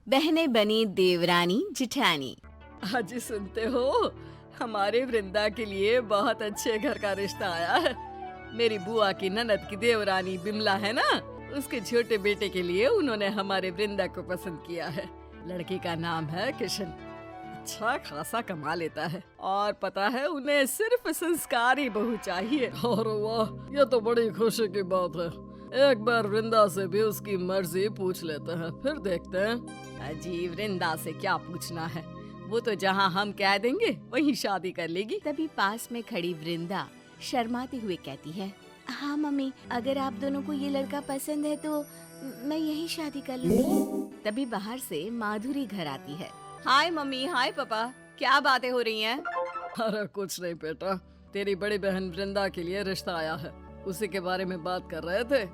बहनें बनी देवरानी जिठानी। आज सुनते हो, हमारे वृंदा के लिए बहुत अच्छे घर का रिश्ता आया है। मेरी बुआ की ननद की देवरानी बिमला है ना, उसके छोटे बेटे के लिए उन्होंने हमारे वृंदा को पसंद किया है। लड़के का नाम है किशन। अच्छा खासा कमा लेता है और पता है उन्हें सिर्फ संस्कारी बहू चाहिए। और वाह, ये तो बड़ी खुशी की बात है। एक बार वृंदा से भी उसकी मर्जी पूछ लेते हैं, फिर देखते हैं। अजी, वृंदा से क्या पूछना है, वो तो जहाँ हम कह देंगे वहीं शादी कर लेगी। तभी पास में खड़ी वृंदा शर्माते हुए कहती है, हाँ मम्मी, अगर आप दोनों को ये लड़का पसंद है तो मैं यही शादी कर लूंगी। तभी बाहर से माधुरी घर आती है। हाय मम्मी, हाय पापा, क्या बातें हो रही हैं? अरे कुछ नहीं बेटा, तेरी बड़ी बहन वृंदा के लिए रिश्ता आया है, उसी के बारे में बात कर रहे थे।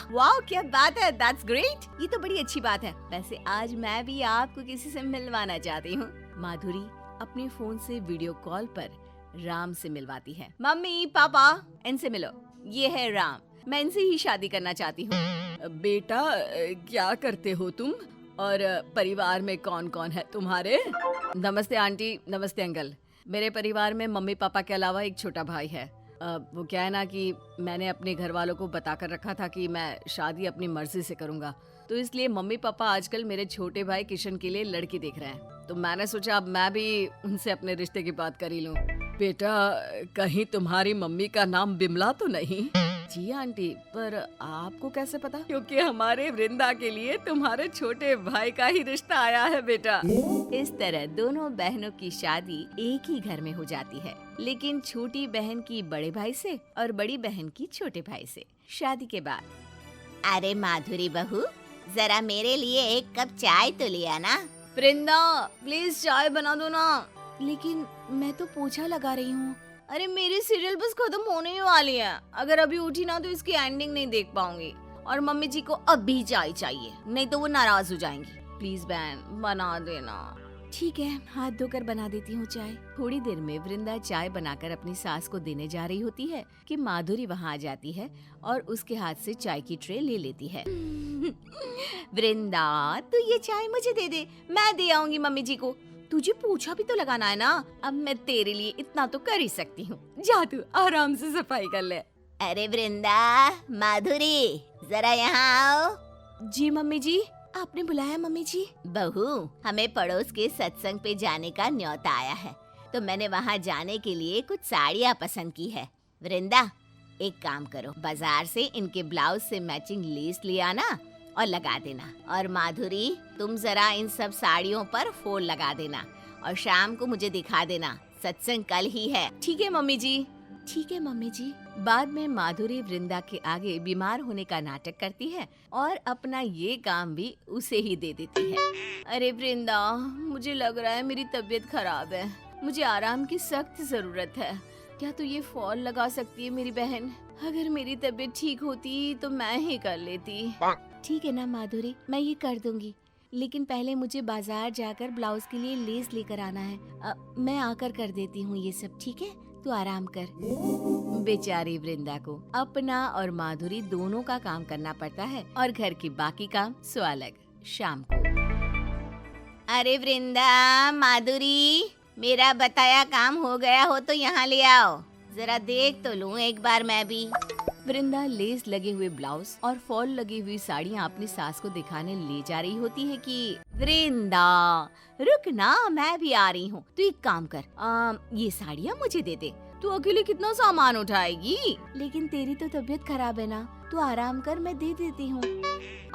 वाह, क्या बात है, दैट्स ग्रेट। ये तो बड़ी अच्छी बात है। वैसे आज मैं भी आपको किसी से मिलवाना चाहती हूँ। माधुरी अपने फोन से वीडियो कॉल पर राम से मिलवाती है। मम्मी पापा, इनसे मिलो, ये है राम, मैं इनसे ही शादी करना चाहती हूँ। बेटा, क्या करते हो तुम और परिवार में कौन कौन है तुम्हारे? नमस्ते आंटी, नमस्ते अंकल। मेरे परिवार में मम्मी पापा के अलावा एक छोटा भाई है। वो क्या है ना कि मैंने अपने घर वालों को बता कर रखा था कि मैं शादी अपनी मर्जी से करूंगा, तो इसलिए मम्मी पापा आजकल मेरे छोटे भाई किशन के लिए लड़की देख रहे हैं। तो मैंने सोचा अब मैं भी उनसे अपने रिश्ते की बात कर ही लूं। बेटा, कहीं तुम्हारी मम्मी का नाम बिमला तो नहीं? जी आंटी, पर आपको कैसे पता? क्योंकि हमारे वृंदा के लिए तुम्हारे छोटे भाई का ही रिश्ता आया है बेटा। इस तरह दोनों बहनों की शादी एक ही घर में हो जाती है, लेकिन छोटी बहन की बड़े भाई से और बड़ी बहन की छोटे भाई से। शादी के बाद, अरे माधुरी बहू, जरा मेरे लिए एक कप चाय तो लिया ना। वृंदा प्लीज चाय बना दो ना। लेकिन मैं तो पोछा लगा रही हूँ। अरे मेरी सीरियल बस खत्म होने ही वाली है, अगर अभी उठी ना तो इसकी एंडिंग नहीं देख पाऊंगी। और मम्मी जी को अभी चाय चाहिए, नहीं तो वो नाराज हो जाएंगी। प्लीज बहन बना देना। ठीक है, हाथ धोकर बना देती हूँ चाय। थोड़ी देर में वृंदा चाय बनाकर अपनी सास को देने जा रही होती है कि माधुरी वहाँ आ जाती है और उसके हाथ से चाय की ट्रे ले लेती है। वृंदा, तू ये चाय मुझे दे दे, मैं दे आऊंगी मम्मी जी को। तुझे पूछा भी तो लगाना है ना, अब मैं तेरे लिए इतना तो कर ही सकती हूँ। जा तू आराम से सफाई कर ले। अरे वृंदा, माधुरी, जरा यहाँ आओ। जी मम्मी जी, आपने बुलाया मम्मी जी? बहू, हमें पड़ोस के सत्संग पे जाने का न्योता आया है, तो मैंने वहाँ जाने के लिए कुछ साड़ियाँ पसंद की है। वृंदा, एक काम करो, बाजार से इनके ब्लाउज से मैचिंग लेस ले आना और लगा देना। और माधुरी, तुम जरा इन सब साड़ियों पर फॉल लगा देना और शाम को मुझे दिखा देना। सत्संग कल ही है। ठीक है मम्मी जी। ठीक है मम्मी जी। बाद में माधुरी वृंदा के आगे बीमार होने का नाटक करती है और अपना ये काम भी उसे ही दे देती है। अरे वृंदा, मुझे लग रहा है मेरी तबीयत खराब है, मुझे आराम की सख्त जरूरत है। क्या तू ये फॉल लगा सकती है मेरी बहन? अगर मेरी तबीयत ठीक होती तो मैं ही कर लेती। ठीक है ना माधुरी, मैं ये कर दूंगी, लेकिन पहले मुझे बाजार जाकर ब्लाउज के लिए लेस लेकर आना है। मैं आकर कर देती हूँ ये सब, ठीक है? तू आराम कर। बेचारी वृंदा को अपना और माधुरी दोनों का काम करना पड़ता है और घर की बाकी काम सो अलग। शाम को, अरे वृंदा, माधुरी, मेरा बताया काम हो गया हो तो यहाँ ले आओ, जरा देख तो लूँ एक बार मैं भी। वृंदा लेस लगे हुए ब्लाउज और फॉल लगी हुई साड़ियाँ अपनी सास को दिखाने ले जा रही होती है कि वृंदा रुक ना, मैं भी आ रही हूँ। तू एक काम कर, ये साड़ियाँ मुझे दे दे। तू अकेले कितना सामान उठाएगी? लेकिन तेरी तो तबीयत खराब है ना, तू आराम कर, मैं दे देती हूँ।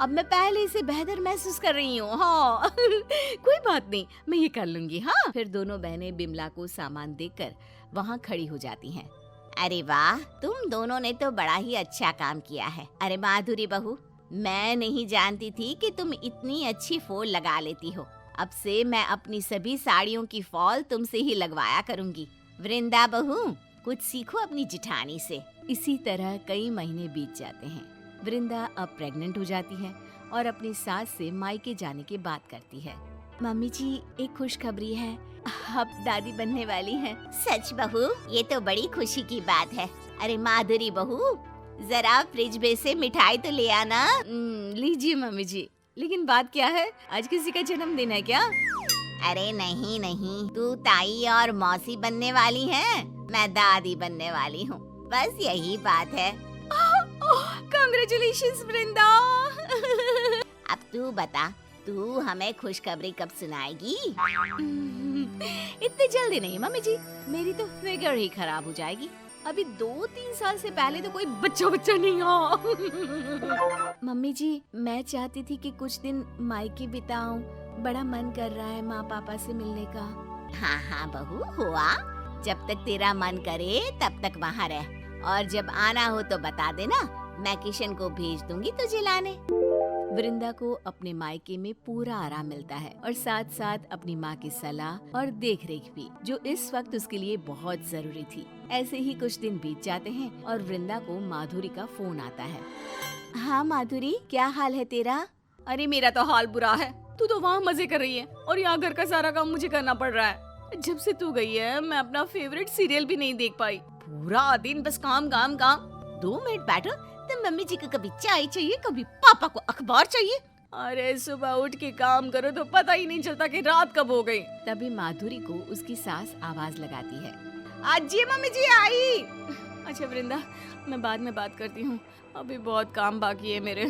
अब मैं पहले से बेहतर महसूस कर रही हूँ। हाँ कोई बात नहीं, मैं ये कर लूंगी। हाँ। फिर दोनों बहनें बिमला को सामान देकर वहाँ खड़ी हो जाती हैं। अरे वाह, तुम दोनों ने तो बड़ा ही अच्छा काम किया है। अरे माधुरी बहू, मैं नहीं जानती थी कि तुम इतनी अच्छी फॉल लगा लेती हो। अब से मैं अपनी सभी साड़ियों की फॉल तुमसे ही लगवाया करूंगी। वृंदा बहू, कुछ सीखो अपनी जिठानी से। इसी तरह कई महीने बीत जाते हैं। वृंदा अब प्रेग्नेंट हो जाती है और अपनी सास से मायके जाने की बात करती है। मम्मी जी, एक खुशखबरी है, अब दादी बनने वाली हैं। सच बहू, ये तो बड़ी खुशी की बात है। अरे माधुरी बहू, जरा फ्रिज में से मिठाई तो ले आना। लीजिए मम्मी जी। लेकिन बात क्या है, आज किसी का जन्मदिन है क्या? अरे नहीं नहीं, तू ताई और मौसी बनने वाली है, मैं दादी बनने वाली हूँ, बस यही बात है। कांग्रेचुलेशंस वृंदा। अब तू बता, तू हमें खुशखबरी कब सुनाएगी? इतनी जल्दी नहीं मम्मी जी, मेरी तो फिगर ही खराब हो जाएगी। अभी 2-3 साल से पहले तो कोई बच्चा नहीं हो। मम्मी जी, मैं चाहती थी कि कुछ दिन मायके बिताऊं, बड़ा मन कर रहा है माँ पापा से मिलने का। हाँ हाँ बहू, हुआ, जब तक तेरा मन करे तब तक वहाँ रह, और जब आना हो तो बता देना, मैं किशन को भेज दूंगी तुझे लाने। वृंदा को अपने मायके में पूरा आराम मिलता है और साथ साथ अपनी माँ की सलाह और देखरेख भी, जो इस वक्त उसके लिए बहुत जरूरी थी। ऐसे ही कुछ दिन बीत जाते हैं और वृंदा को माधुरी का फोन आता है। हाँ माधुरी, क्या हाल है तेरा? अरे मेरा तो हाल बुरा है, तू तो वहाँ मजे कर रही है और यहाँ घर का सारा काम मुझे करना पड़ रहा है। जब से तू गई है मैं अपना फेवरेट सीरियल भी नहीं देख पाई, पूरा दिन बस काम काम काम। 2 मिनट बैठो, तो मम्मी जी को कभी चाय चाहिए, कभी पापा को अखबार चाहिए। अरे सुबह उठ के काम करो तो पता ही नहीं चलता कि रात कब हो गई। तभी माधुरी को उसकी सास आवाज लगाती है। आज जी मम्मी जी आई। अच्छा वृंदा, मैं बाद में बात करती हूँ, अभी बहुत काम बाकी है मेरे।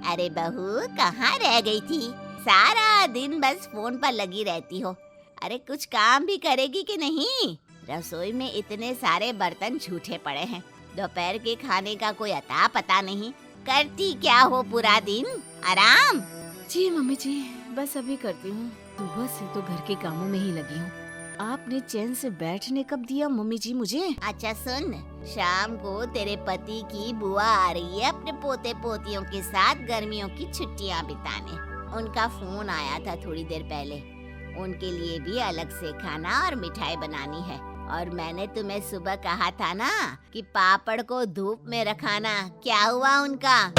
अरे बहू, कहाँ रह गई थी? सारा दिन बस फोन पर लगी रहती हो। अरे कुछ काम भी करेगी कि नहीं? रसोई में इतने सारे बर्तन झूठे पड़े हैं, दोपहर के खाने का कोई अता पता नहीं। करती क्या हो पूरा दिन? आराम? जी मम्मी जी, बस अभी करती हूँ, सुबह से तो घर के कामों में ही लगी हूँ। आपने चैन से बैठने कब दिया मम्मी जी मुझे? अच्छा सुन, शाम को तेरे पति की बुआ आ रही है अपने पोते पोतियों के साथ गर्मियों की छुट्टियाँ बिताने। उनका फोन आया था थोड़ी देर पहले, उनके लिए भी अलग से खाना और मिठाई बनानी है। और मैंने तुम्हें सुबह कहा था ना कि पापड़ को धूप में रखाना, क्या हुआ उनका?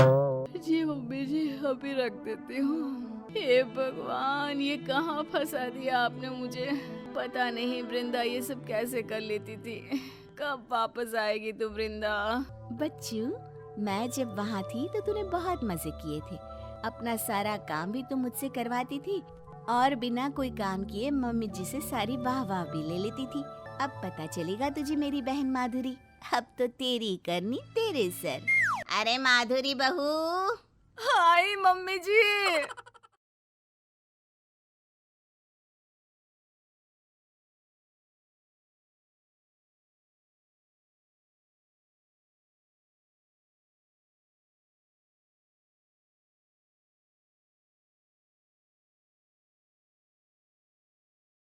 जी मम्मी जी, अभी रख देती हूँ। हे भगवान, ये कहाँ फंसा दिया आपने मुझे। पता नहीं वृंदा ये सब कैसे कर लेती थी। कब वापस आएगी तू वृंदा? बच्चू, मैं जब वहाँ थी तो तूने बहुत मजे किए थे। अपना सारा काम भी तू मुझसे करवाती थी और बिना कोई काम किए मम्मी जी से सारी वाह भी ले लेती थी। अब पता चलेगा तुझे मेरी बहन माधुरी, अब तो तेरी करनी तेरे सर। अरे माधुरी बहू। हाय मम्मी जी।